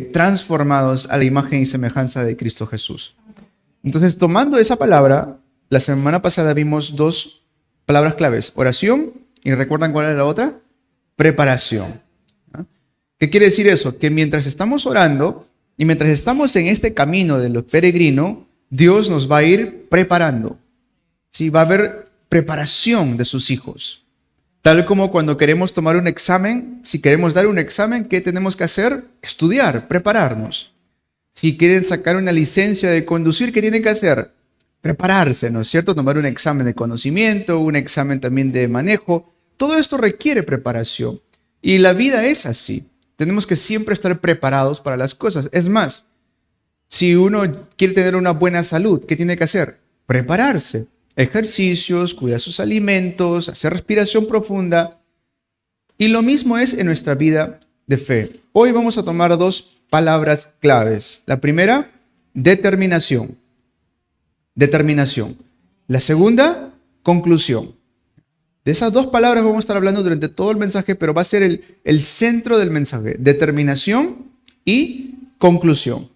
transformados a la imagen y semejanza de Cristo Jesús. Entonces, tomando esa palabra, la semana pasada vimos dos palabras claves: oración, y ¿recuerdan cuál era la otra? Preparación. ¿Qué quiere decir eso? Que mientras estamos orando y mientras estamos en este camino de los peregrinos, Dios nos va a ir preparando. ¿Sí? Va a haber preparación de sus hijos. Tal como cuando queremos tomar un examen, si queremos dar un examen, ¿qué tenemos que hacer? Estudiar, prepararnos. Si quieren sacar una licencia de conducir, ¿qué tienen que hacer? Prepararse, ¿no es cierto? Tomar un examen de conocimiento, un examen también de manejo. Todo esto requiere preparación. Y la vida es así. Tenemos que siempre estar preparados para las cosas. Es más, si uno quiere tener una buena salud, ¿qué tiene que hacer? Prepararse. Ejercicios, cuidar sus alimentos, hacer respiración profunda. Y lo mismo es en nuestra vida de fe. Hoy vamos a tomar dos palabras claves. La primera, determinación. Determinación. La segunda, conclusión. De esas dos palabras vamos a estar hablando durante todo el mensaje, pero va a ser el centro del mensaje. Determinación y conclusión.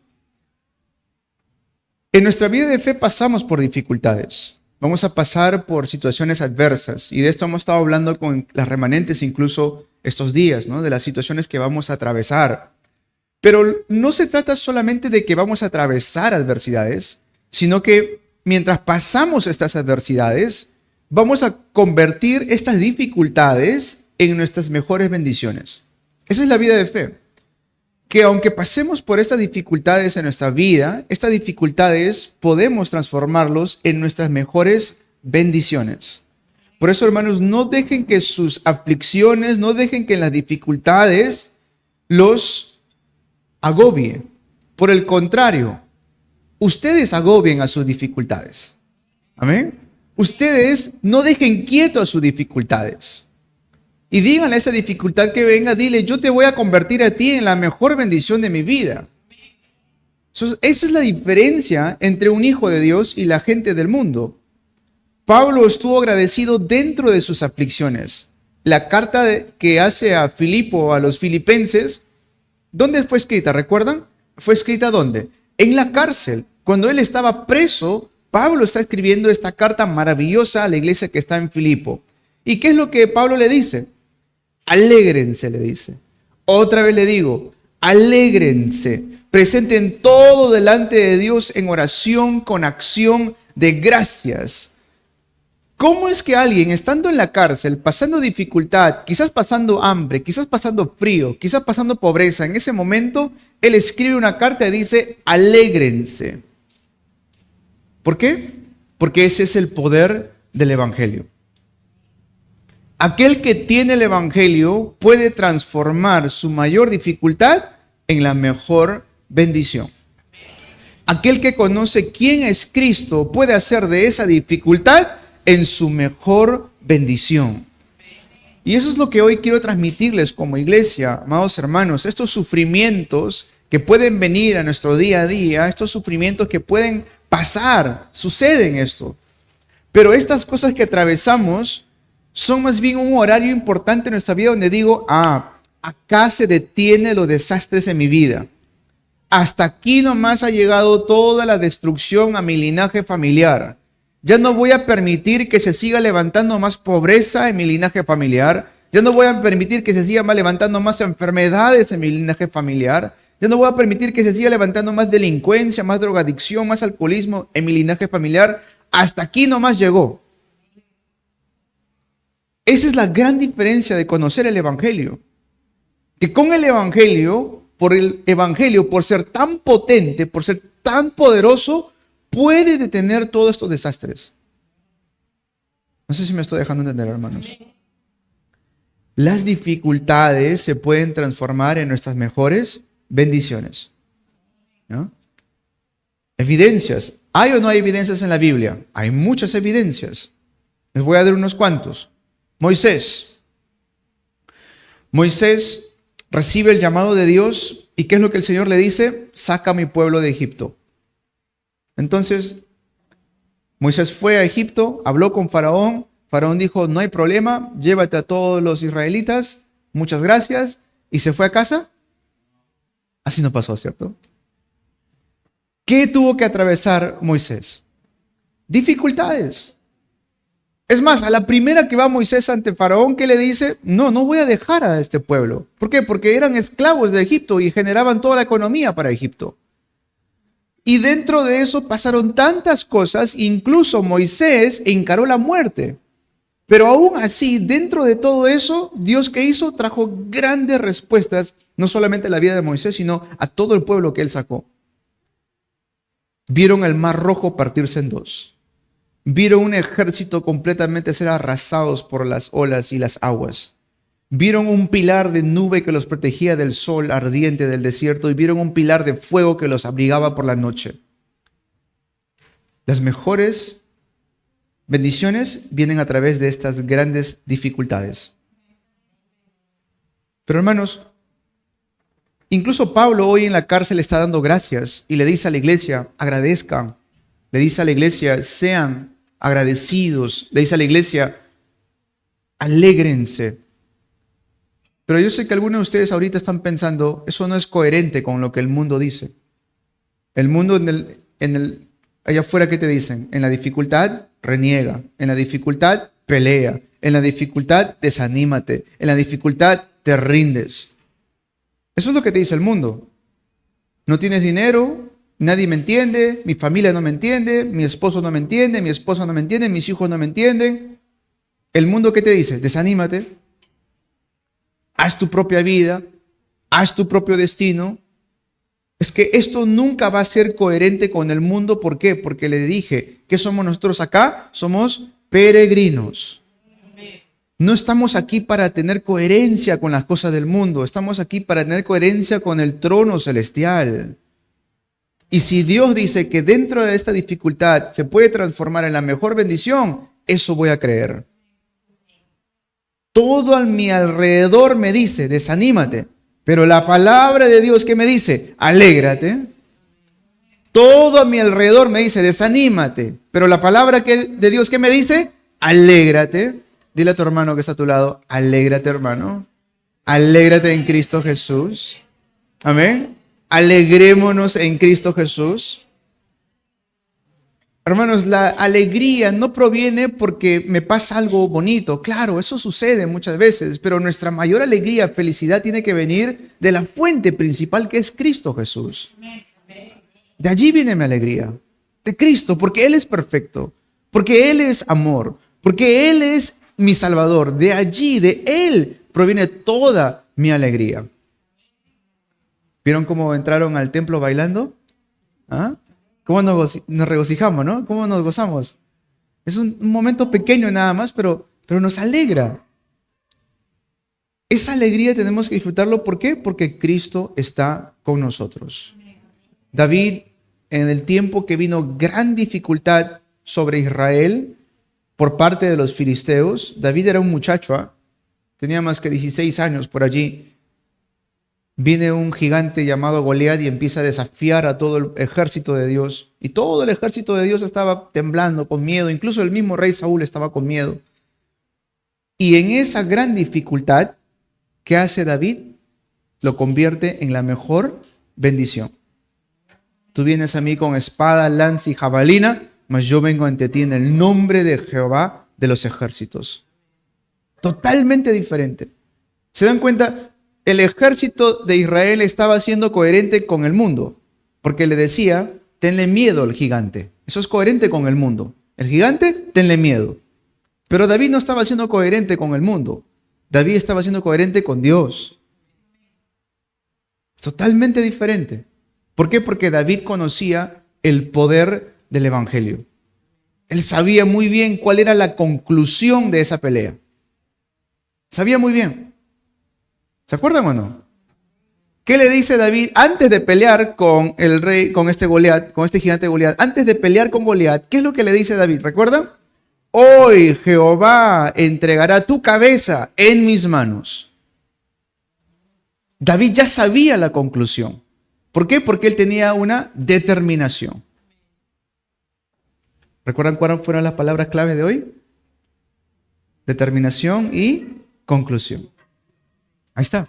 En nuestra vida de fe pasamos por dificultades. Vamos a pasar por situaciones adversas. Y de esto hemos estado hablando con las remanentes incluso estos días, ¿no? De las situaciones que vamos a atravesar. Pero no se trata solamente de que vamos a atravesar adversidades, sino que mientras pasamos estas adversidades, vamos a convertir estas dificultades en nuestras mejores bendiciones. Esa es la vida de fe. Que aunque pasemos por estas dificultades en nuestra vida, estas dificultades podemos transformarlos en nuestras mejores bendiciones. Por eso, hermanos, no dejen que sus aflicciones, no dejen que las dificultades los agobie. Por el contrario, ustedes agobien a sus dificultades. Amén. Ustedes no dejen quieto a sus dificultades. Y díganle a esa dificultad que venga, dile, yo te voy a convertir a ti en la mejor bendición de mi vida. Esa es la diferencia entre un hijo de Dios y la gente del mundo. Pablo estuvo agradecido dentro de sus aflicciones. La carta que hace a Filipo, a los filipenses, ¿dónde fue escrita? ¿Recuerdan? ¿Fue escrita dónde? En la cárcel. Cuando él estaba preso, Pablo está escribiendo esta carta maravillosa a la iglesia que está en Filipo. ¿Y qué es lo que Pablo le dice? Alégrense, le dice. Otra vez le digo, alégrense. Presenten todo delante de Dios en oración con acción de gracias. ¿Cómo es que alguien estando en la cárcel, pasando dificultad, quizás pasando hambre, quizás pasando frío, quizás pasando pobreza, en ese momento él escribe una carta y dice, alégrense? ¿Por qué? Porque ese es el poder del evangelio. Aquel que tiene el evangelio puede transformar su mayor dificultad en la mejor bendición. Aquel que conoce quién es Cristo puede hacer de esa dificultad en su mejor bendición. Y eso es lo que hoy quiero transmitirles como iglesia, amados hermanos. Estos sufrimientos que pueden venir a nuestro día a día, estos sufrimientos que pueden pasar, suceden esto. Pero estas cosas que atravesamos son más bien un horario importante en nuestra vida donde digo, acá se detienen los desastres en mi vida. Hasta aquí nomás ha llegado toda la destrucción a mi linaje familiar. Ya no voy a permitir que se siga levantando más pobreza en mi linaje familiar. Ya no voy a permitir que se siga levantando más enfermedades en mi linaje familiar. Ya no voy a permitir que se siga levantando más delincuencia, más drogadicción, más alcoholismo en mi linaje familiar. Hasta aquí nomás llegó. Esa es la gran diferencia de conocer el evangelio. Que con el evangelio, por ser tan potente, por ser tan poderoso, puede detener todos estos desastres. No sé si me estoy dejando entender, hermanos. Las dificultades se pueden transformar en nuestras mejores bendiciones. ¿No? Evidencias. ¿Hay o no hay evidencias en la Biblia? Hay muchas evidencias. Les voy a dar unos cuantos. Moisés recibe el llamado de Dios y ¿qué es lo que el Señor le dice? Saca a mi pueblo de Egipto. Entonces, Moisés fue a Egipto, habló con Faraón. Faraón dijo, no hay problema, llévate a todos los israelitas, muchas gracias. ¿Y se fue a casa? Así no pasó, ¿cierto? ¿Qué tuvo que atravesar Moisés? Dificultades. Es más, a la primera que va Moisés ante Faraón, ¿qué le dice? No, no voy a dejar a este pueblo. ¿Por qué? Porque eran esclavos de Egipto y generaban toda la economía para Egipto. Y dentro de eso pasaron tantas cosas, incluso Moisés encaró la muerte. Pero aún así, dentro de todo eso, Dios, ¿qué hizo? Trajo grandes respuestas, no solamente a la vida de Moisés, sino a todo el pueblo que él sacó. Vieron el mar rojo partirse en dos. Vieron un ejército completamente ser arrasados por las olas y las aguas. Vieron un pilar de nube que los protegía del sol ardiente del desierto y vieron un pilar de fuego que los abrigaba por la noche. Las mejores bendiciones vienen a través de estas grandes dificultades. Pero hermanos, incluso Pablo hoy en la cárcel está dando gracias y le dice a la iglesia, agradezcan. Le dice a la iglesia, sean agradecidos. Le dice a la iglesia, alégrense. Pero yo sé que algunos de ustedes ahorita están pensando, eso no es coherente con lo que el mundo dice. El mundo allá afuera, ¿qué te dicen? En la dificultad, reniega. En la dificultad, pelea. En la dificultad, desanímate. En la dificultad, te rindes. Eso es lo que te dice el mundo. No tienes dinero, nadie me entiende, mi familia no me entiende, mi esposo no me entiende, mi esposa no me entiende, mis hijos no me entienden. ¿El mundo qué te dice? Desanímate. Haz tu propia vida, haz tu propio destino. Es que esto nunca va a ser coherente con el mundo. ¿Por qué? Porque le dije, ¿qué somos nosotros acá? Somos peregrinos. No estamos aquí para tener coherencia con las cosas del mundo. Estamos aquí para tener coherencia con el trono celestial. Y si Dios dice que dentro de esta dificultad se puede transformar en la mejor bendición, eso voy a creer. Todo a mi alrededor me dice, desanímate. Pero la palabra de Dios, ¿qué me dice? Alégrate. Todo a mi alrededor me dice, desanímate. Pero la palabra de Dios, ¿qué me dice? Alégrate. Dile a tu hermano que está a tu lado, alégrate, hermano. Alégrate en Cristo Jesús. Amén. Alegrémonos en Cristo Jesús. Hermanos, la alegría no proviene porque me pasa algo bonito. Claro, eso sucede muchas veces, pero nuestra mayor alegría, felicidad tiene que venir de la fuente principal que es Cristo Jesús. De allí viene mi alegría, de Cristo, porque Él es perfecto, porque Él es amor, porque Él es mi Salvador. De allí, de Él, proviene toda mi alegría. ¿Vieron cómo entraron al templo bailando? ¿Ah? ¿Cómo nos regocijamos, no? ¿Cómo nos gozamos? Es un momento pequeño nada más, pero nos alegra. Esa alegría tenemos que disfrutarlo. ¿Por qué? Porque Cristo está con nosotros. David, en el tiempo que vino gran dificultad sobre Israel por parte de los filisteos, David era un muchacho, tenía más que 16 años por allí. Viene un gigante llamado Goliat y empieza a desafiar a todo el ejército de Dios. Y todo el ejército de Dios estaba temblando con miedo. Incluso el mismo rey Saúl estaba con miedo. Y en esa gran dificultad, ¿qué hace David? Lo convierte en la mejor bendición. Tú vienes a mí con espada, lanza y jabalina, mas yo vengo ante ti en el nombre de Jehová de los ejércitos. Totalmente diferente. ¿Se dan cuenta? El ejército de Israel estaba siendo coherente con el mundo, porque le decía, tenle miedo al gigante. Eso es coherente con el mundo. El gigante, tenle miedo. Pero David no estaba siendo coherente con el mundo. David estaba siendo coherente con Dios. Totalmente diferente. ¿Por qué? Porque David conocía el poder del evangelio. Él sabía muy bien cuál era la conclusión de esa pelea. Sabía muy bien. ¿Se acuerdan o no? ¿Qué le dice David antes de pelear con el rey, con este Goliat, con este gigante Goliat? Antes de pelear con Goliat, ¿qué es lo que le dice David? ¿Recuerdan? Hoy Jehová entregará tu cabeza en mis manos. David ya sabía la conclusión. ¿Por qué? Porque él tenía una determinación. ¿Recuerdan cuáles fueron las palabras clave de hoy? Determinación y conclusión. Ahí está.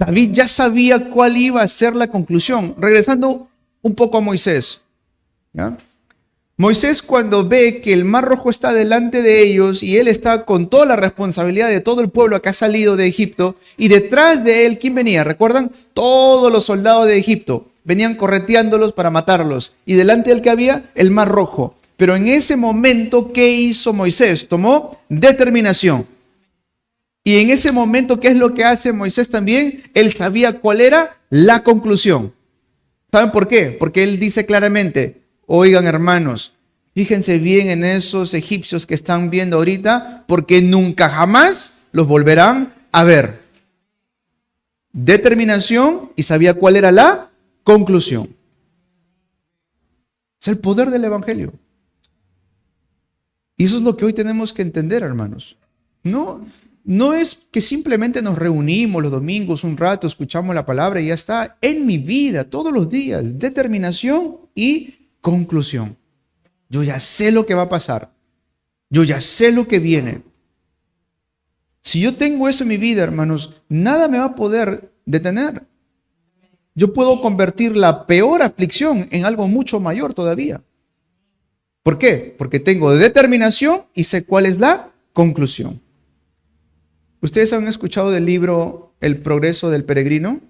David ya sabía cuál iba a ser la conclusión. Regresando un poco a Moisés, ¿ya? Moisés, cuando ve que el Mar Rojo está delante de ellos y él está con toda la responsabilidad de todo el pueblo que ha salido de Egipto, y detrás de él, ¿quién venía? ¿Recuerdan? Todos los soldados de Egipto venían correteándolos para matarlos, y delante del que había el Mar Rojo. Pero en ese momento, ¿qué hizo Moisés? Tomó determinación. Y en ese momento, ¿qué es lo que hace Moisés también? Él sabía cuál era la conclusión. ¿Saben por qué? Porque él dice claramente: oigan, hermanos, fíjense bien en esos egipcios que están viendo ahorita, porque nunca jamás los volverán a ver. Determinación, y sabía cuál era la conclusión. Es el poder del evangelio. Y eso es lo que hoy tenemos que entender, hermanos. No es que simplemente nos reunimos los domingos un rato, escuchamos la palabra y ya está. En mi vida, todos los días, determinación y conclusión. Yo ya sé lo que va a pasar. Yo ya sé lo que viene. Si yo tengo eso en mi vida, hermanos, nada me va a poder detener. Yo puedo convertir la peor aflicción en algo mucho mayor todavía. ¿Por qué? Porque tengo determinación y sé cuál es la conclusión. ¿Ustedes han escuchado del libro El progreso del peregrino?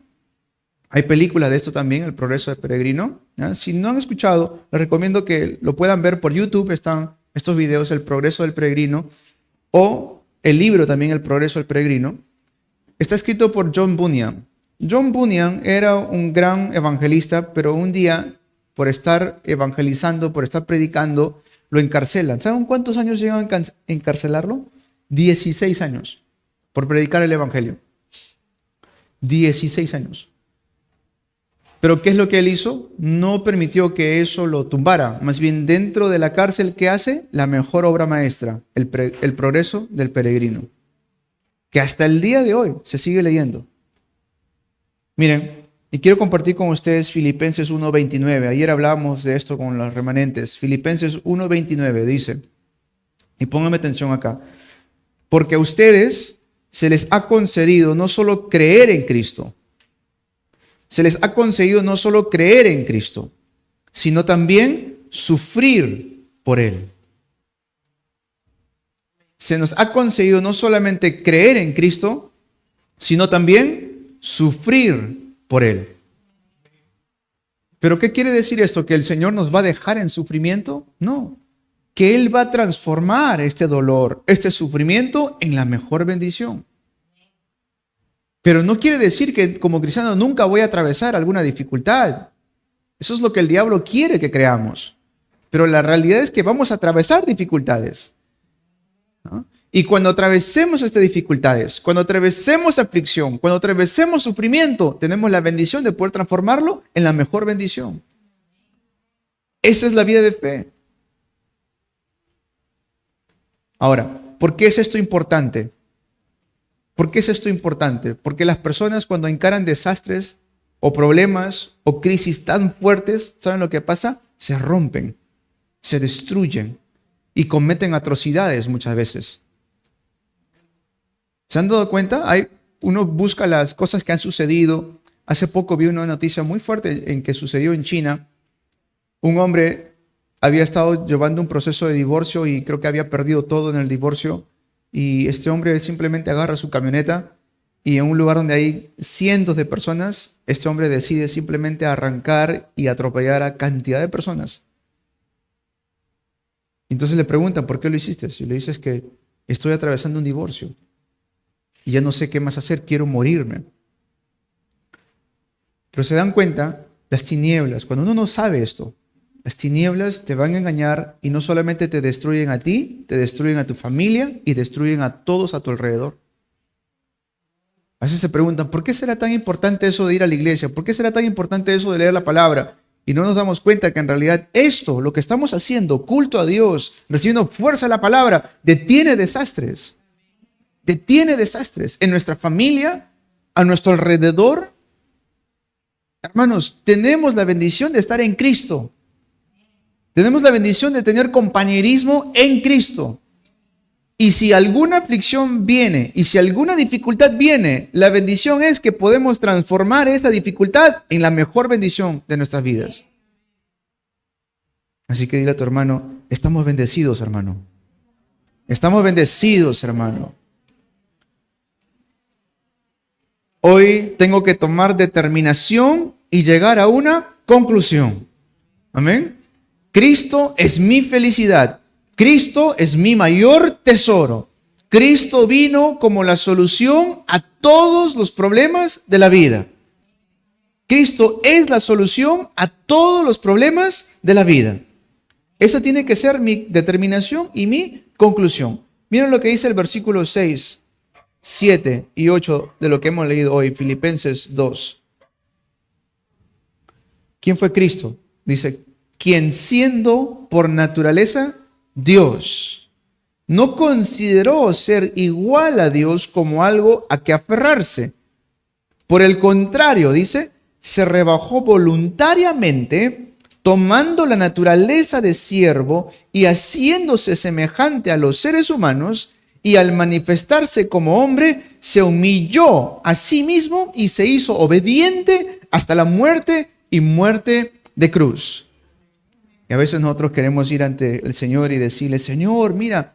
Hay películas de esto también, El progreso del peregrino, ¿ya? Si no han escuchado, les recomiendo que lo puedan ver por YouTube. Están estos videos, El progreso del peregrino, o el libro también, El progreso del peregrino. Está escrito por John Bunyan. John Bunyan era un gran evangelista, pero un día, por estar evangelizando, por estar predicando, lo encarcelan. ¿Saben cuántos años llegan a encarcelarlo? 16 años por predicar el evangelio. 16 años. Pero ¿qué es lo que él hizo? No permitió que eso lo tumbara. Más bien, dentro de la cárcel, ¿qué hace? La mejor obra maestra, el progreso del peregrino, que hasta el día de hoy se sigue leyendo. Miren, y quiero compartir con ustedes Filipenses 1:29. Ayer hablábamos de esto con los remanentes. Filipenses 1:29 dice, y pónganme atención acá: porque a ustedes se les ha concedido no solo creer en Cristo, se les ha concedido no solo creer en Cristo, sino también sufrir por Él. Se nos ha concedido no solamente creer en Cristo, sino también sufrir por Él. ¿Pero qué quiere decir esto? ¿Que el Señor nos va a dejar en sufrimiento? No. Que Él va a transformar este dolor, este sufrimiento, en la mejor bendición. Pero no quiere decir que como cristiano nunca voy a atravesar alguna dificultad. Eso es lo que el diablo quiere que creamos. Pero la realidad es que vamos a atravesar dificultades, ¿no? Y cuando atravesemos estas dificultades, cuando atravesemos aflicción, cuando atravesemos sufrimiento, tenemos la bendición de poder transformarlo en la mejor bendición. Esa es la vida de fe. Ahora, ¿por qué es esto importante? ¿Por qué es esto importante? Porque las personas, cuando encaran desastres o problemas o crisis tan fuertes, ¿saben lo que pasa? Se rompen, se destruyen y cometen atrocidades muchas veces. ¿Se han dado cuenta? Uno busca las cosas que han sucedido. Hace poco vi una noticia muy fuerte en que sucedió en China. Un hombre había estado llevando un proceso de divorcio y creo que había perdido todo en el divorcio. Y este hombre simplemente agarra su camioneta y en un lugar donde hay cientos de personas, este hombre decide simplemente arrancar y atropellar a cantidad de personas. Entonces le preguntan, ¿por qué lo hiciste? Y le dices que estoy atravesando un divorcio y ya no sé qué más hacer, quiero morirme. Pero se dan cuenta, las tinieblas, cuando uno no sabe esto, las tinieblas te van a engañar y no solamente te destruyen a ti, te destruyen a tu familia y destruyen a todos a tu alrededor. A veces se preguntan, ¿por qué será tan importante eso de ir a la iglesia? ¿Por qué será tan importante eso de leer la palabra? Y no nos damos cuenta que en realidad esto, lo que estamos haciendo, culto a Dios, recibiendo fuerza a la palabra, detiene desastres. Detiene desastres en nuestra familia, a nuestro alrededor. Hermanos, tenemos la bendición de estar en Cristo. Tenemos la bendición de tener compañerismo en Cristo. Y si alguna aflicción viene, y si alguna dificultad viene, la bendición es que podemos transformar esa dificultad en la mejor bendición de nuestras vidas. Así que dile a tu hermano, estamos bendecidos, hermano. Estamos bendecidos, hermano. Hoy tengo que tomar determinación y llegar a una conclusión. Amén. Cristo es mi felicidad. Cristo es mi mayor tesoro. Cristo vino como la solución a todos los problemas de la vida. Cristo es la solución a todos los problemas de la vida. Esa tiene que ser mi determinación y mi conclusión. Miren lo que dice el versículo 6, 7 y 8 de lo que hemos leído hoy, Filipenses 2. ¿Quién fue Cristo? Dice, quien siendo por naturaleza Dios, no consideró ser igual a Dios como algo a que aferrarse. Por el contrario, dice, se rebajó voluntariamente, tomando la naturaleza de siervo y haciéndose semejante a los seres humanos, y al manifestarse como hombre, se humilló a sí mismo y se hizo obediente hasta la muerte y muerte de cruz. Y a veces nosotros queremos ir ante el Señor y decirle, Señor, mira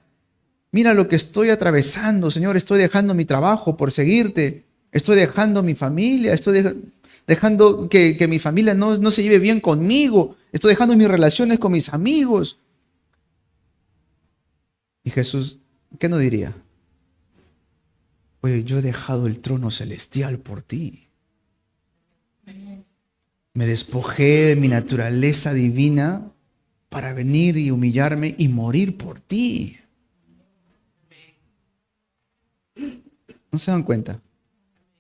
lo que estoy atravesando, Señor, estoy dejando mi trabajo por seguirte, estoy dejando mi familia, estoy dejando que mi familia no se lleve bien conmigo, estoy dejando mis relaciones con mis amigos. Y Jesús, ¿qué nos diría? Oye, yo he dejado el trono celestial por ti. Me despojé de mi naturaleza divina para venir y humillarme y morir por ti. ¿No se dan cuenta?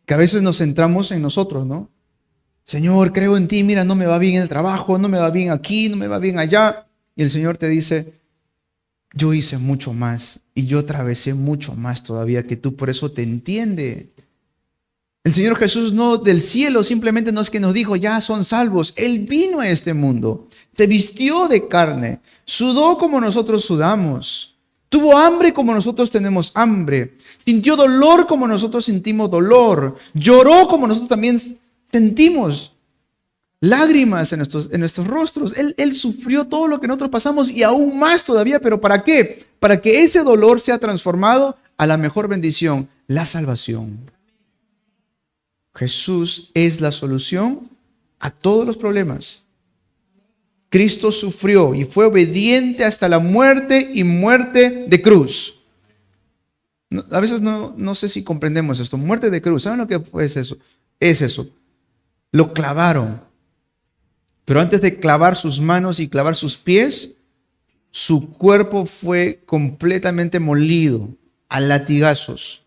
Que a veces nos centramos en nosotros, ¿no? Señor, creo en ti, mira, no me va bien en el trabajo, no me va bien aquí, no me va bien allá. Y el Señor te dice, yo hice mucho más y yo atravesé mucho más todavía que tú, por eso te entiende. El Señor Jesús no del cielo simplemente no es que nos dijo, ya son salvos. Él vino a este mundo, se vistió de carne, sudó como nosotros sudamos, tuvo hambre como nosotros tenemos hambre, sintió dolor como nosotros sentimos dolor, lloró como nosotros también sentimos lágrimas en nuestros rostros. Él sufrió todo lo que nosotros pasamos y aún más todavía, pero ¿para qué? Para que ese dolor sea transformado a la mejor bendición, la salvación. Jesús es la solución a todos los problemas. Cristo sufrió y fue obediente hasta la muerte y muerte de cruz. A veces no sé si comprendemos esto. Muerte de cruz. ¿Saben lo que fue eso? Es eso. Lo clavaron. Pero antes de clavar sus manos y clavar sus pies, su cuerpo fue completamente molido a latigazos.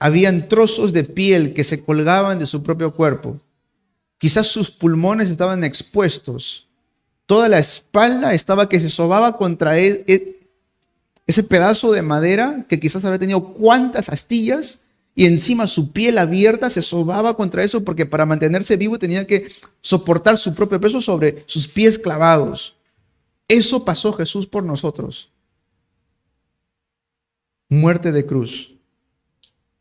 Habían trozos de piel que se colgaban de su propio cuerpo. Quizás sus pulmones estaban expuestos. Toda la espalda estaba que se sobaba contra ese pedazo de madera que quizás había tenido cuantas astillas, y encima su piel abierta se sobaba contra eso porque para mantenerse vivo tenía que soportar su propio peso sobre sus pies clavados. Eso pasó Jesús por nosotros. Muerte de cruz.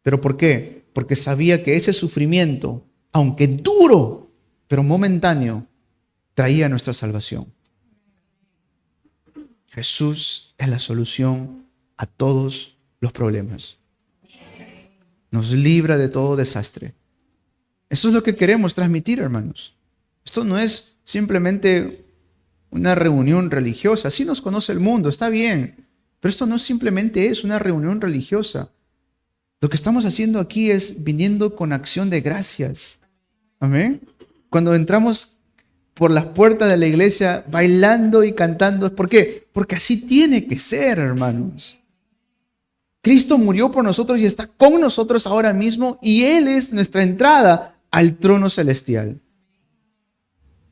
¿Pero por qué? Porque sabía que ese sufrimiento, aunque duro, pero momentáneo, traía nuestra salvación. Jesús es la solución a todos los problemas. Nos libra de todo desastre. Eso es lo que queremos transmitir, hermanos. Esto no es simplemente una reunión religiosa. Sí nos conoce el mundo, está bien. Pero esto no simplemente es una reunión religiosa. Lo que estamos haciendo aquí es viniendo con acción de gracias. Amén. Cuando entramos por las puertas de la iglesia bailando y cantando, ¿por qué? Porque así tiene que ser, hermanos. Cristo murió por nosotros y está con nosotros ahora mismo, y Él es nuestra entrada al trono celestial.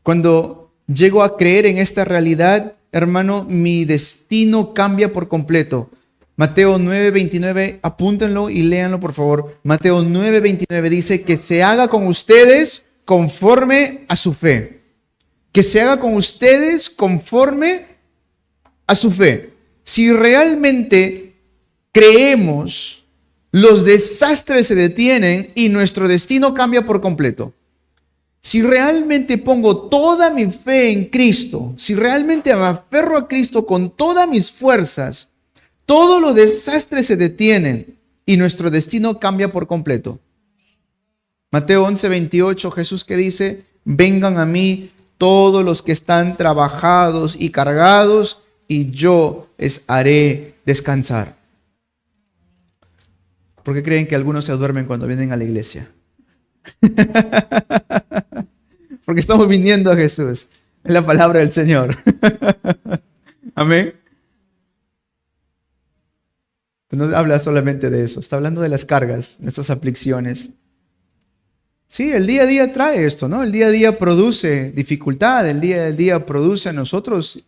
Cuando llego a creer en esta realidad, hermano, mi destino cambia por completo. Mateo 9:29, apúntenlo y léanlo por favor. Mateo 9:29 dice que se haga con ustedes conforme a su fe. Que se haga con ustedes conforme a su fe. Si realmente creemos, los desastres se detienen y nuestro destino cambia por completo. Si realmente pongo toda mi fe en Cristo, si realmente me aferro a Cristo con todas mis fuerzas, todos los desastres se detienen y nuestro destino cambia por completo. Mateo 11:28, Jesús que dice, vengan a mí todos los que están trabajados y cargados y yo les haré descansar. ¿Por qué creen que algunos se duermen cuando vienen a la iglesia? Porque estamos viniendo a Jesús. Es la palabra del Señor. Amén. No habla solamente de eso. Está hablando de las cargas, de estas aflicciones. Sí, el día a día trae esto, ¿no? El día a día produce dificultad. El día a día produce a nosotros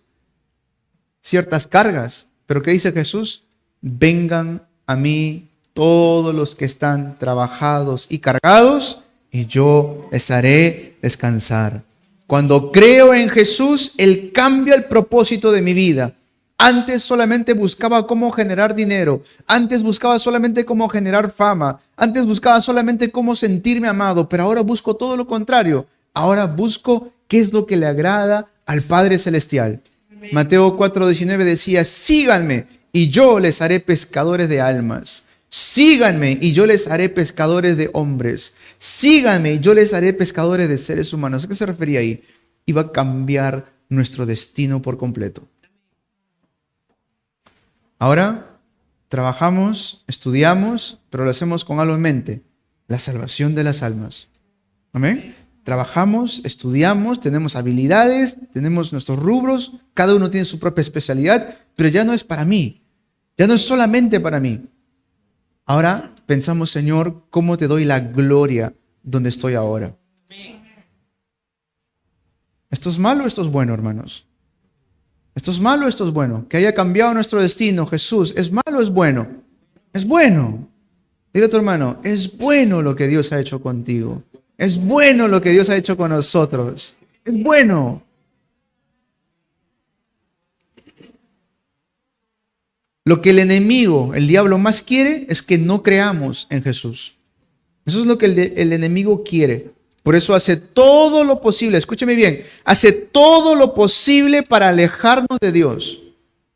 ciertas cargas. Pero ¿qué dice Jesús? Vengan a mí todos los que están trabajados y cargados, y yo les haré descansar. Cuando creo en Jesús, Él cambia el propósito de mi vida. Antes solamente buscaba cómo generar dinero. Antes buscaba solamente cómo generar fama. Antes buscaba solamente cómo sentirme amado. Pero ahora busco todo lo contrario. Ahora busco qué es lo que le agrada al Padre Celestial. Mateo 4:19 decía, síganme y yo les haré pescadores de almas. Síganme y yo les haré pescadores de hombres. Síganme y yo les haré pescadores de seres humanos. ¿A qué se refería ahí? Iba a cambiar nuestro destino por completo. Ahora trabajamos, estudiamos, pero lo hacemos con algo en mente: la salvación de las almas. ¿Amén? Trabajamos, estudiamos, tenemos habilidades, tenemos nuestros rubros, cada uno tiene su propia especialidad, pero ya no es para mí, ya no es solamente para mí. Ahora pensamos, Señor, ¿cómo te doy la gloria donde estoy ahora? ¿Esto es malo o esto es bueno, hermanos? ¿Esto es malo o esto es bueno? Que haya cambiado nuestro destino, Jesús, ¿es malo o es bueno? Es bueno. Dile a tu hermano, es bueno lo que Dios ha hecho contigo. Es bueno lo que Dios ha hecho con nosotros. Es bueno. Lo que el enemigo, el diablo más quiere es que no creamos en Jesús. Eso es lo que el enemigo quiere. Por eso hace todo lo posible, escúcheme bien, hace todo lo posible para alejarnos de Dios.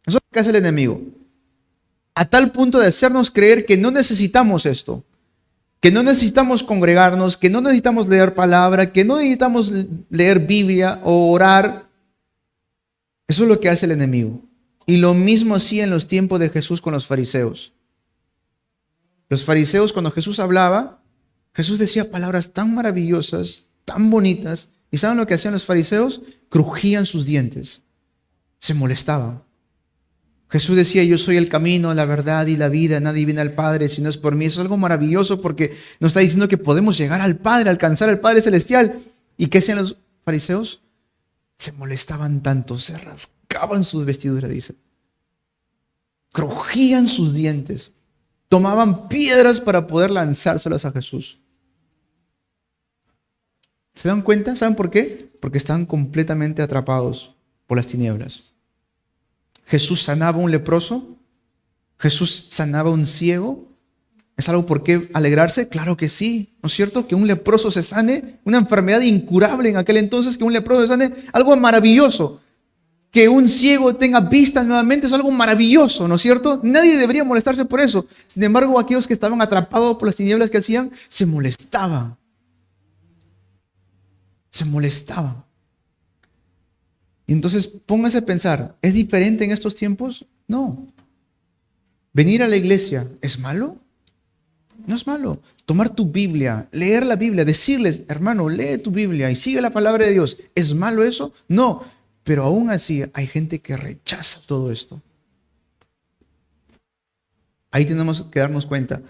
Eso es lo que hace el enemigo. A tal punto de hacernos creer que no necesitamos esto. Que no necesitamos congregarnos, que no necesitamos leer palabra, que no necesitamos leer Biblia o orar. Eso es lo que hace el enemigo. Y lo mismo hacía en los tiempos de Jesús con los fariseos. Los fariseos, cuando Jesús hablaba, Jesús decía palabras tan maravillosas, tan bonitas. ¿Y saben lo que hacían los fariseos? Crujían sus dientes. Se molestaban. Jesús decía, yo soy el camino, la verdad y la vida. Nadie viene al Padre si no es por mí. Eso es algo maravilloso porque nos está diciendo que podemos llegar al Padre, alcanzar al Padre Celestial. ¿Y qué hacían los fariseos? Se molestaban tanto, se rascaban sus vestiduras, dice. Crujían sus dientes. Tomaban piedras para poder lanzárselas a Jesús. ¿Se dan cuenta? ¿Saben por qué? Porque estaban completamente atrapados por las tinieblas. Jesús sanaba a un leproso. Jesús sanaba a un ciego. ¿Es algo por qué alegrarse? Claro que sí. ¿No es cierto? Que un leproso se sane, una enfermedad incurable en aquel entonces, que un leproso se sane, algo maravilloso. Que un ciego tenga vista nuevamente es algo maravilloso, ¿no es cierto? Nadie debería molestarse por eso. Sin embargo, aquellos que estaban atrapados por las tinieblas que hacían, se molestaban. Se molestaban. Y entonces póngase a pensar, ¿es diferente en estos tiempos? No. ¿Venir a la iglesia es malo? No es malo. Tomar tu Biblia, leer la Biblia, decirles, hermano, lee tu Biblia y sigue la palabra de Dios. ¿Es malo eso? No. Pero aún así hay gente que rechaza todo esto. Ahí tenemos que darnos cuenta.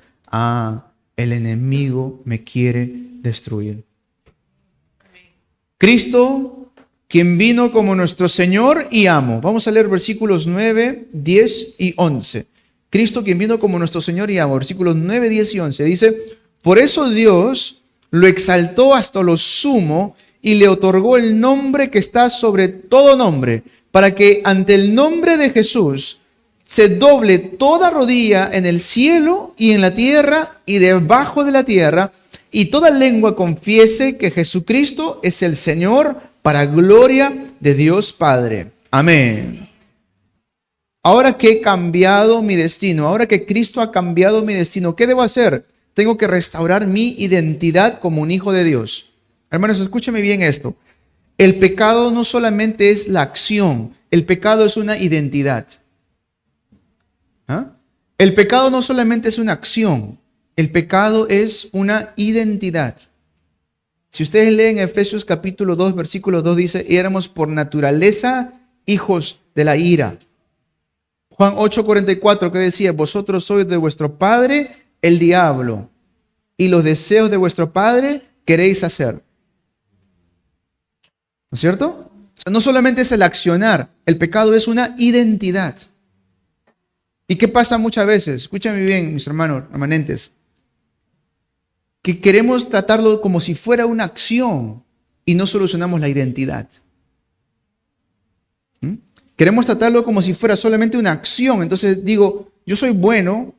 El enemigo me quiere destruir. Cristo, quien vino como nuestro Señor y amo. Vamos a leer versículos 9, 10 y 11. Cristo, quien vino como nuestro Señor y amo. Versículos 9, 10 y 11. Dice, por eso Dios lo exaltó hasta lo sumo y le otorgó el nombre que está sobre todo nombre, para que ante el nombre de Jesús se doble toda rodilla en el cielo y en la tierra y debajo de la tierra, y toda lengua confiese que Jesucristo es el Señor, para gloria de Dios Padre. Amén. Ahora que he cambiado mi destino, ahora que Cristo ha cambiado mi destino, ¿qué debo hacer? Tengo que restaurar mi identidad como un hijo de Dios. Hermanos, escúchame bien esto. El pecado no solamente es la acción, el pecado es una identidad. ¿Ah? El pecado no solamente es una acción, el pecado es una identidad. Si ustedes leen Efesios capítulo 2, versículo 2, dice, éramos por naturaleza hijos de la ira. Juan 8:44, que decía, vosotros sois de vuestro padre el diablo, y los deseos de vuestro padre queréis hacer. ¿No es cierto? O sea, no solamente es el accionar, el pecado es una identidad. ¿Y qué pasa muchas veces? Escúchame bien, mis hermanos remanentes, que queremos tratarlo como si fuera una acción y no solucionamos la identidad. Queremos tratarlo como si fuera solamente una acción. Entonces digo, yo soy bueno,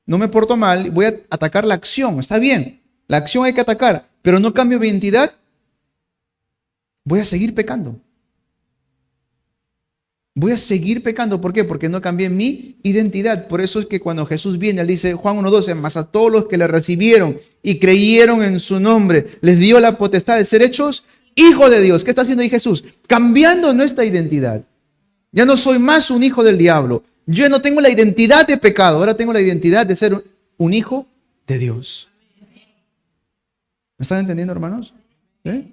no me porto mal, voy a atacar la acción. Está bien, la acción hay que atacar, pero no cambio mi identidad, voy a seguir pecando. Voy a seguir pecando. ¿Por qué? Porque no cambié mi identidad. Por eso es que cuando Jesús viene, él dice, Juan 1:12, mas a todos los que le recibieron y creyeron en su nombre, les dio la potestad de ser hechos hijos de Dios. ¿Qué está haciendo ahí Jesús? Cambiando nuestra identidad. Ya no soy más un hijo del diablo. Yo no tengo la identidad de pecado. Ahora tengo la identidad de ser un hijo de Dios. ¿Me están entendiendo, hermanos? ¿Sí?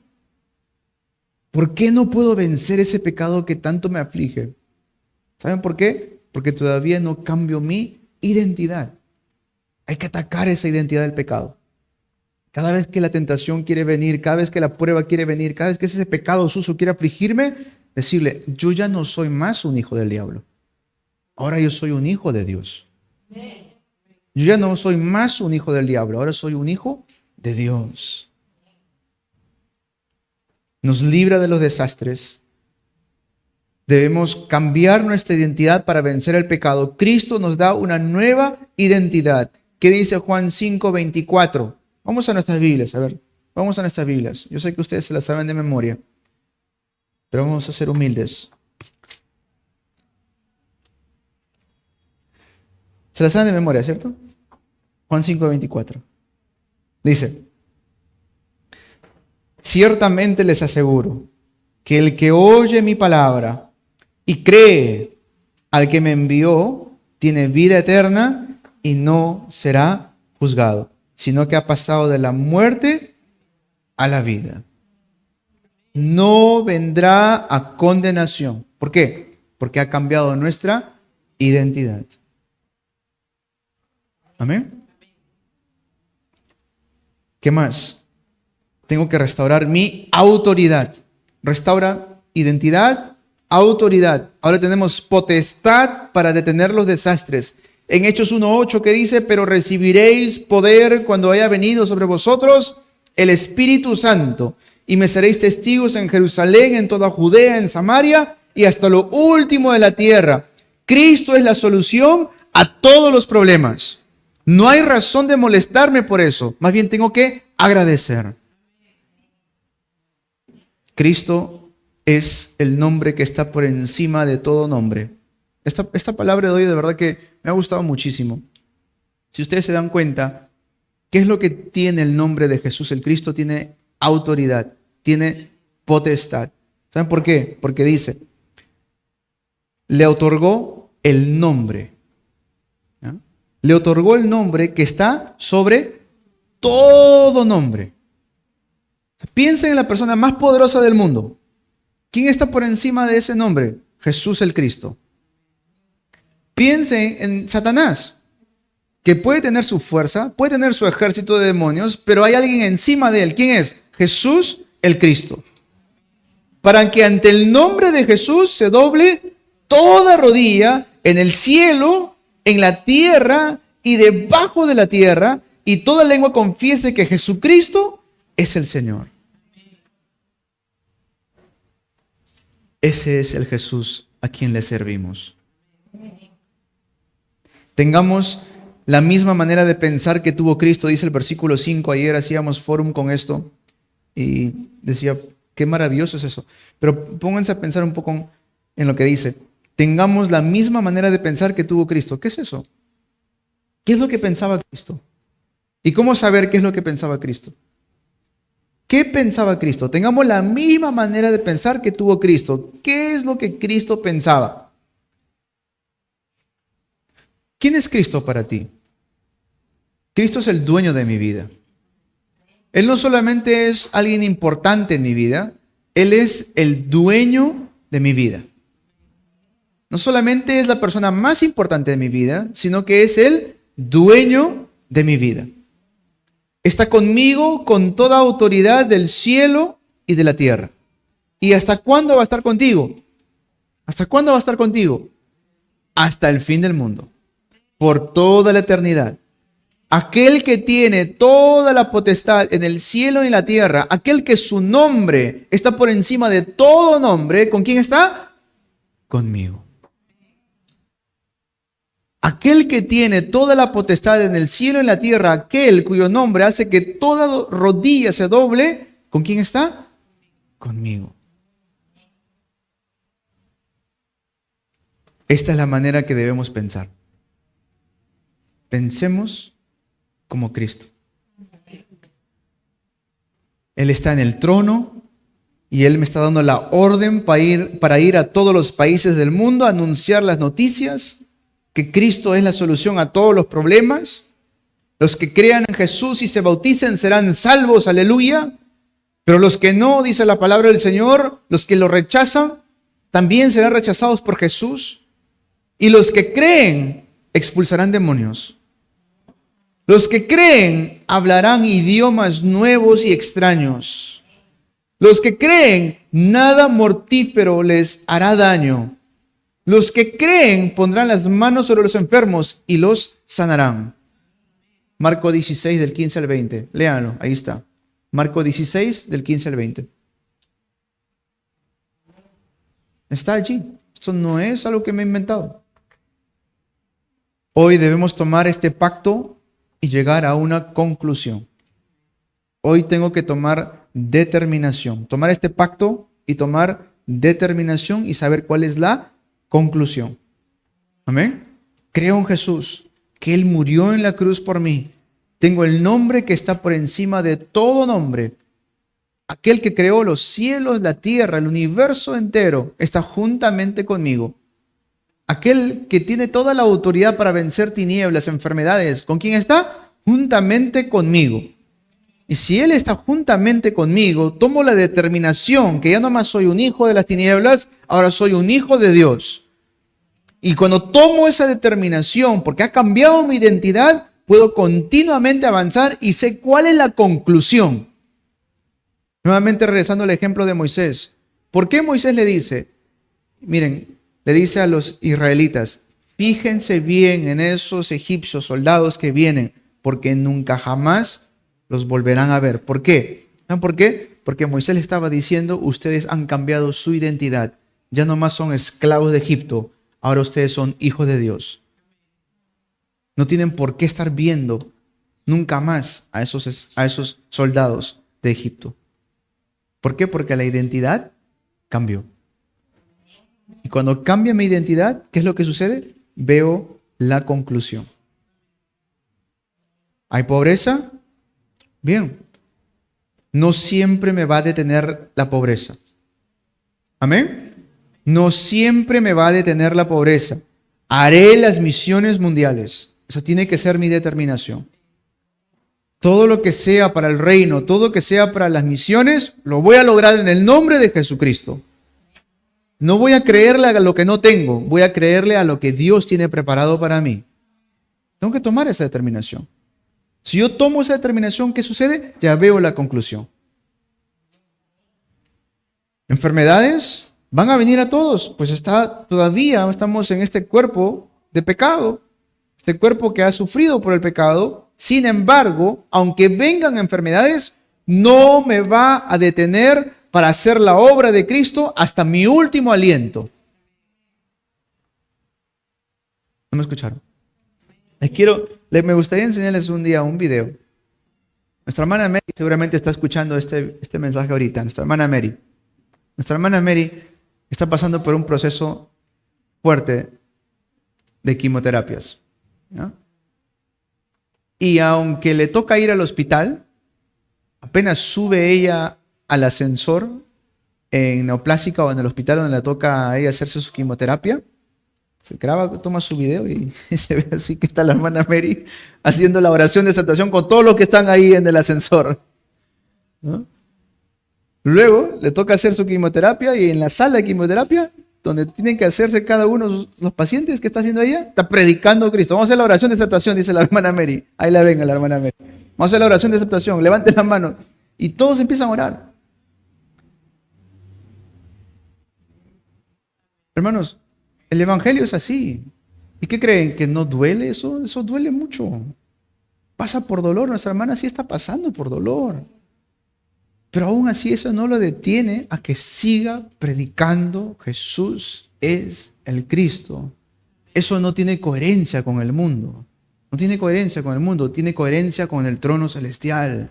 ¿Por qué no puedo vencer ese pecado que tanto me aflige? ¿Saben por qué? Porque todavía no cambio mi identidad. Hay que atacar esa identidad del pecado. Cada vez que la tentación quiere venir, cada vez que la prueba quiere venir, cada vez que ese pecado sucio quiere afligirme, decirle, yo ya no soy más un hijo del diablo. Ahora yo soy un hijo de Dios. Yo ya no soy más un hijo del diablo, ahora soy un hijo de Dios. Nos libra de los desastres. Debemos cambiar nuestra identidad para vencer el pecado. Cristo nos da una nueva identidad. ¿Qué dice Juan 5:24? Vamos a nuestras Biblias, a ver. Vamos a nuestras Biblias. Yo sé que ustedes se las saben de memoria, pero vamos a ser humildes. Se las saben de memoria, ¿cierto? Juan 5:24. Dice, ciertamente les aseguro que el que oye mi palabra y cree al que me envió, tiene vida eterna y no será juzgado, sino que ha pasado de la muerte a la vida. No vendrá a condenación. ¿Por qué? Porque ha cambiado nuestra identidad. Amén. ¿Qué más? Tengo que restaurar mi autoridad. Restaura identidad, autoridad. Ahora tenemos potestad para detener los desastres. En Hechos 1:8 que dice, pero recibiréis poder cuando haya venido sobre vosotros el Espíritu Santo, y me seréis testigos en Jerusalén, en toda Judea, en Samaria y hasta lo último de la tierra. Cristo es la solución a todos los problemas. No hay razón de molestarme por eso. Más bien tengo que agradecer. Cristo es el nombre que está por encima de todo nombre. Esta palabra de hoy de verdad que me ha gustado muchísimo. Si ustedes se dan cuenta, ¿qué es lo que tiene el nombre de Jesús? El Cristo tiene autoridad, tiene potestad. ¿Saben por qué? Porque dice, le otorgó el nombre. ¿Ya? Le otorgó el nombre que está sobre todo nombre. Piensen en la persona más poderosa del mundo. ¿Quién está por encima de ese nombre? Jesús el Cristo. Piensen en Satanás, que puede tener su fuerza, puede tener su ejército de demonios, pero hay alguien encima de él. ¿Quién es? Jesús el Cristo. Para que ante el nombre de Jesús se doble toda rodilla en el cielo, en la tierra y debajo de la tierra, y toda lengua confiese que Jesucristo es el Señor. Ese es el Jesús a quien le servimos. Tengamos la misma manera de pensar que tuvo Cristo, dice el versículo 5. Ayer hacíamos fórum con esto y decía, qué maravilloso es eso. Pero pónganse a pensar un poco en lo que dice. Tengamos la misma manera de pensar que tuvo Cristo. ¿Qué es eso? ¿Qué es lo que pensaba Cristo? ¿Y cómo saber qué es lo que pensaba Cristo? ¿Qué pensaba Cristo? Tengamos la misma manera de pensar que tuvo Cristo. ¿Qué es lo que Cristo pensaba? ¿Quién es Cristo para ti? Cristo es el dueño de mi vida. Él no solamente es alguien importante en mi vida, Él es el dueño de mi vida. No solamente es la persona más importante de mi vida, sino que es el dueño de mi vida. Está conmigo con toda autoridad del cielo y de la tierra. ¿Y hasta cuándo va a estar contigo? ¿Hasta cuándo va a estar contigo? Hasta el fin del mundo. Por toda la eternidad. Aquel que tiene toda la potestad en el cielo y en la tierra, aquel que su nombre está por encima de todo nombre, ¿con quién está? Conmigo. Aquel que tiene toda la potestad en el cielo y en la tierra, aquel cuyo nombre hace que toda rodilla se doble, ¿con quién está? Conmigo. Esta es la manera que debemos pensar. Pensemos como Cristo. Él está en el trono y Él me está dando la orden para ir a todos los países del mundo a anunciar las noticias, que Cristo es la solución a todos los problemas. Los que crean en Jesús y se bauticen serán salvos, aleluya. Pero los que no, dice la palabra del Señor, los que lo rechazan, también serán rechazados por Jesús. Y los que creen expulsarán demonios. Los que creen hablarán idiomas nuevos y extraños. Los que creen, nada mortífero les hará daño. Los que creen pondrán las manos sobre los enfermos y los sanarán. Marco 16, del 15 al 20. Léanlo, ahí está. Marco 16, del 15 al 20. Está allí. Esto no es algo que me he inventado. Hoy debemos tomar este pacto y llegar a una conclusión. Hoy tengo que tomar determinación. Tomar este pacto y tomar determinación y saber cuál es la conclusión. Amén. Creo en Jesús, que Él murió en la cruz por mí. Tengo el nombre que está por encima de todo nombre. Aquel que creó los cielos, la tierra, el universo entero, está juntamente conmigo. Aquel que tiene toda la autoridad para vencer tinieblas, enfermedades, ¿con quién está? Juntamente conmigo. Y si Él está juntamente conmigo, tomo la determinación que ya no más soy un hijo de las tinieblas, ahora soy un hijo de Dios. Y cuando tomo esa determinación, porque ha cambiado mi identidad, puedo continuamente avanzar y sé cuál es la conclusión. Nuevamente regresando al ejemplo de Moisés. ¿Por qué Moisés le dice? Miren, le dice a los israelitas, fíjense bien en esos egipcios soldados que vienen, porque nunca jamás los volverán a ver. ¿Por qué? ¿Saben por qué? Porque Moisés le estaba diciendo, ustedes han cambiado su identidad. Ya no más son esclavos de Egipto, ahora ustedes son hijos de Dios. No tienen por qué estar viendo nunca más a esos soldados de Egipto. ¿Por qué? Porque la identidad cambió. Y cuando cambia mi identidad, ¿qué es lo que sucede? Veo la conclusión. ¿Hay pobreza? Bien. No siempre me va a detener la pobreza. ¿Amén? No siempre me va a detener la pobreza. Haré las misiones mundiales. Esa tiene que ser mi determinación. Todo lo que sea para el reino, todo lo que sea para las misiones, lo voy a lograr en el nombre de Jesucristo. No voy a creerle a lo que no tengo, voy a creerle a lo que Dios tiene preparado para mí. Tengo que tomar esa determinación. Si yo tomo esa determinación, ¿qué sucede? Ya veo la conclusión. ¿Enfermedades? ¿Van a venir a todos? Pues todavía estamos en este cuerpo de pecado, este cuerpo que ha sufrido por el pecado. Sin embargo, aunque vengan enfermedades, no me va a detener para hacer la obra de Cristo hasta mi último aliento. ¿No me escucharon? Me gustaría enseñarles un día un video. Nuestra hermana Mary seguramente está escuchando este mensaje ahorita. Nuestra hermana Mary está pasando por un proceso fuerte de quimioterapias, ¿no? Y aunque le toca ir al hospital, apenas sube ella al ascensor en Neoplásica o en el hospital donde le toca a ella hacerse su quimioterapia, se graba, toma su video y se ve así que está la hermana Mary haciendo la oración de exaltación con todos los que están ahí en el ascensor, ¿no? Luego le toca hacer su quimioterapia y en la sala de quimioterapia, donde tienen que hacerse cada uno los pacientes que está haciendo ella, está predicando Cristo. Vamos a hacer la oración de exaltación, dice la hermana Mary. Ahí la ven a la hermana Mary. Vamos a hacer la oración de exaltación, levanten las manos. Y todos empiezan a orar. Hermanos, el evangelio es así. ¿Y qué creen? ¿Que no duele eso? Eso duele mucho. Pasa por dolor. Nuestra hermana sí está pasando por dolor. Pero aún así eso no lo detiene a que siga predicando Jesús es el Cristo. Eso no tiene coherencia con el mundo. No tiene coherencia con el mundo, tiene coherencia con el trono celestial.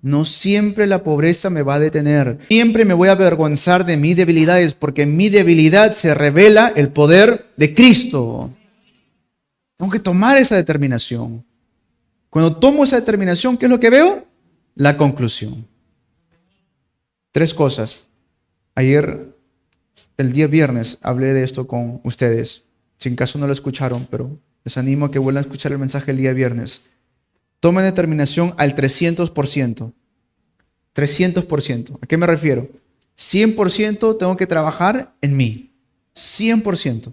No siempre la pobreza me va a detener. Siempre me voy a avergonzar de mis debilidades, porque en mi debilidad se revela el poder de Cristo. Tengo que tomar esa determinación. Cuando tomo esa determinación, ¿qué es lo que veo? La conclusión. 3 cosas. Ayer, el día viernes, hablé de esto con ustedes. Si en caso no lo escucharon, pero les animo a que vuelvan a escuchar el mensaje el día viernes. Tomen determinación al 300%. 300%. ¿A qué me refiero? 100% tengo que trabajar en mí. 100%.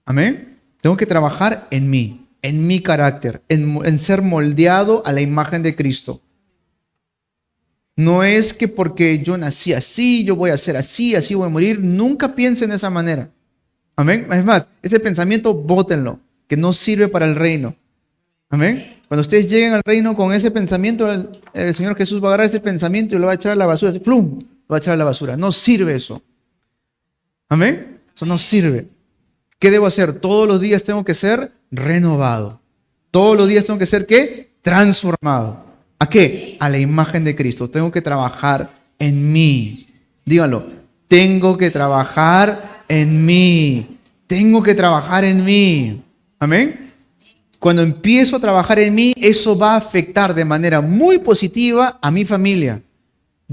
¿Amén? Tengo que trabajar en mí, en mi carácter, en ser moldeado a la imagen de Cristo. No es que porque yo nací así, yo voy a ser así, así voy a morir. Nunca piensen de esa manera. Amén. Es más, ese pensamiento, bótenlo, que no sirve para el reino. Amén. Cuando ustedes lleguen al reino con ese pensamiento, el Señor Jesús va a agarrar ese pensamiento y lo va a echar a la basura. ¡Plum! Lo va a echar a la basura. No sirve eso. Amén. Eso no sirve. ¿Qué debo hacer? Todos los días tengo que ser renovado. Todos los días tengo que ser, ¿qué? Transformado. ¿A qué? A la imagen de Cristo. Tengo que trabajar en mí. Díganlo. Tengo que trabajar en mí. Tengo que trabajar en mí. Amén. Cuando empiezo a trabajar en mí, eso va a afectar de manera muy positiva a mi familia.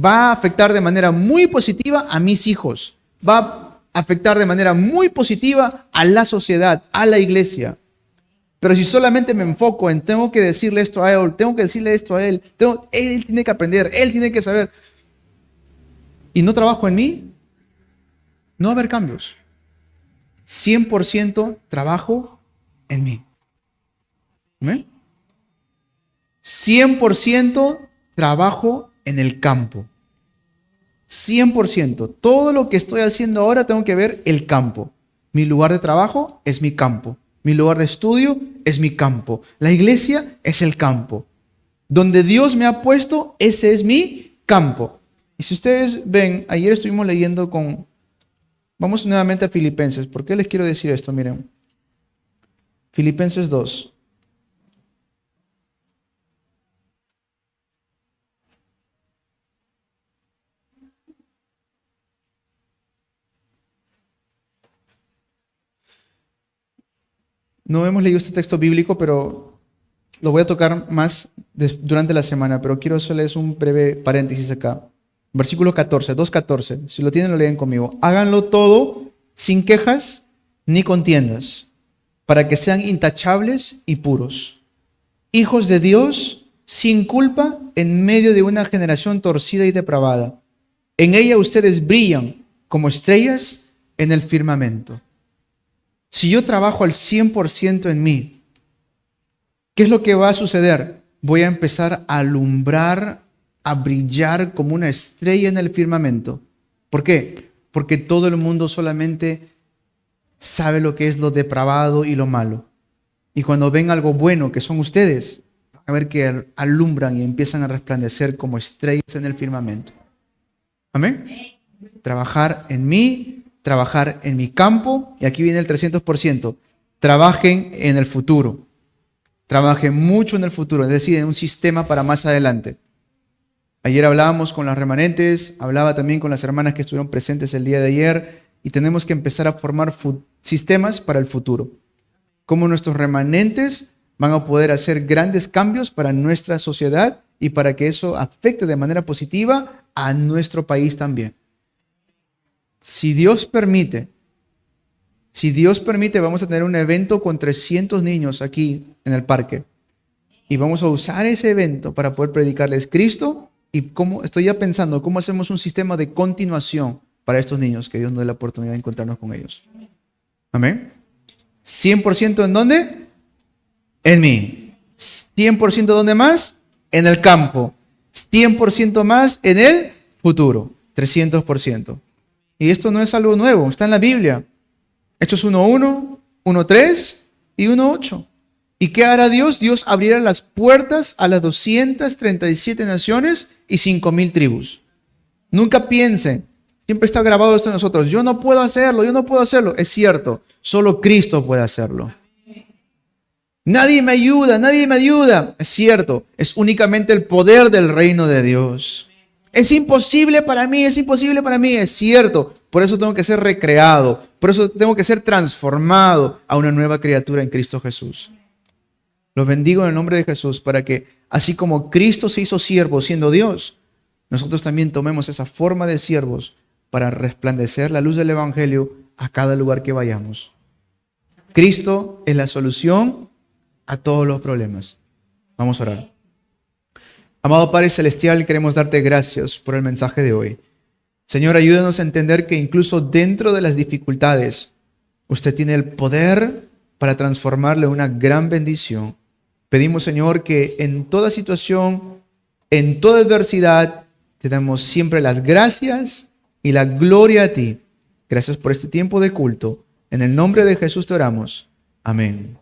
Va a afectar de manera muy positiva a mis hijos. Va a afectar de manera muy positiva a la sociedad, a la iglesia. Pero si solamente me enfoco en tengo que decirle esto a él, tengo que decirle esto a él, él tiene que aprender, él tiene que saber, y no trabajo en mí, no va a haber cambios. 100% trabajo en mí. ¿Amén? 100% trabajo en el campo. 100%. Todo lo que estoy haciendo ahora tengo que ver el campo. Mi lugar de trabajo es mi campo. Mi lugar de estudio es mi campo. La iglesia es el campo. Donde Dios me ha puesto, ese es mi campo. Y si ustedes ven, ayer estuvimos leyendo vamos nuevamente a Filipenses. ¿Por qué les quiero decir esto? Miren. Filipenses 2. No hemos leído este texto bíblico, pero lo voy a tocar más durante la semana, pero quiero hacerles un breve paréntesis acá. Versículo 14, 2:14. Si lo tienen, lo leen conmigo. Háganlo todo sin quejas ni contiendas, para que sean intachables y puros. Hijos de Dios sin culpa en medio de una generación torcida y depravada. En ella ustedes brillan como estrellas en el firmamento. Si yo trabajo al 100% en mí, ¿qué es lo que va a suceder? Voy a empezar a alumbrar, a brillar como una estrella en el firmamento. ¿Por qué? Porque todo el mundo solamente sabe lo que es lo depravado y lo malo. Y cuando ven algo bueno, que son ustedes, van a ver que alumbran y empiezan a resplandecer como estrellas en el firmamento. ¿Amén? Trabajar en mí, trabajar en mi campo, y aquí viene el 300%. Trabajen en el futuro. trabaje mucho en el futuro, es decir, en un sistema para más adelante. Ayer hablábamos con las remanentes, hablaba también con las hermanas que estuvieron presentes el día de ayer, y tenemos que empezar a formar sistemas para el futuro. Cómo nuestros remanentes van a poder hacer grandes cambios para nuestra sociedad y para que eso afecte de manera positiva a nuestro país también. Si Dios permite, vamos a tener un evento con 300 niños aquí en el parque. Y vamos a usar ese evento para poder predicarles Cristo. Y estoy ya pensando cómo hacemos un sistema de continuación para estos niños, que Dios nos dé la oportunidad de encontrarnos con ellos. Amén. 100% ¿en dónde? En mí. 100% ¿dónde más? En el campo. 100% más en el futuro. 300%. Y esto no es algo nuevo, está en la Biblia. Hechos 1:1, 1:3 y 1:8. ¿Y qué hará Dios? Dios abrirá las puertas a las 237 naciones y 5,000 tribus. Nunca piensen, siempre está grabado esto en nosotros, yo no puedo hacerlo. Es cierto, solo Cristo puede hacerlo. Nadie me ayuda. Es cierto, es únicamente el poder del reino de Dios. Es imposible para mí, es cierto. Por eso tengo que ser recreado, por eso tengo que ser transformado a una nueva criatura en Cristo Jesús. Los bendigo en el nombre de Jesús para que, así como Cristo se hizo siervo siendo Dios, nosotros también tomemos esa forma de siervos para resplandecer la luz del Evangelio a cada lugar que vayamos. Cristo es la solución a todos los problemas. Vamos a orar. Amado Padre Celestial, queremos darte gracias por el mensaje de hoy. Señor, ayúdanos a entender que incluso dentro de las dificultades, usted tiene el poder para transformarle en una gran bendición. Pedimos, Señor, que en toda situación, en toda adversidad, te damos siempre las gracias y la gloria a ti. Gracias por este tiempo de culto. En el nombre de Jesús te oramos. Amén.